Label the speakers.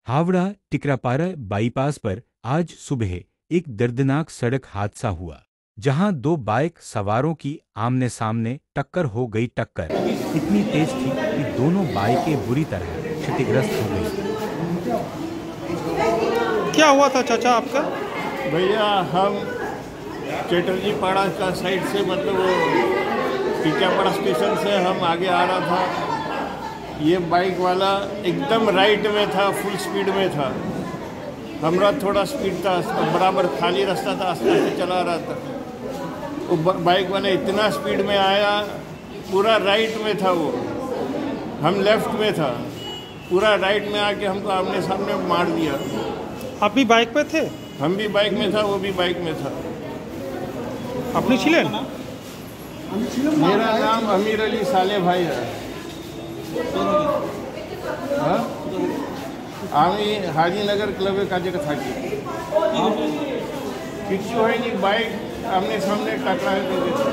Speaker 1: Howrah Tikrapara bypass पर आज सुबह एक दर्दनाक सड़क हादसा हुआ, जहां दो बाइक सवारों की आमने सामने टक्कर हो गई। टक्कर इतनी तेज थी कि दोनों बाइकें बुरी तरह क्षतिग्रस्त हो गईं।
Speaker 2: क्या हुआ था चाचा आपका?
Speaker 3: भैया हम चटर्जी पाड़ा का साइड से मतलब वो टीकापाड़ा स्टेशन से हम आगे आ रहा था। ये बाइक वाला एकदम राइट में था, फुल स्पीड में था। हमरा थोड़ा स्पीड था, बराबर खाली रास्ता था, आस्ते आस्ते चला रहा था। वो बाइक वाला इतना स्पीड में आया, पूरा राइट में था वो, हम लेफ्ट में था, पूरा राइट में आके हमको आमने सामने मार दिया।
Speaker 2: आप भी बाइक पे थे?
Speaker 3: हम भी बाइक में था, वो भी बाइक में था।
Speaker 2: अपनी छिलेन?
Speaker 3: मेरा नाम अमीर अली साले भाई है। আমি হাজিনগর ক্লাবে কাজে থাকি। কিছু হয়নি, বাইক আমনে সামনে টাকরা হয়ে গেছে।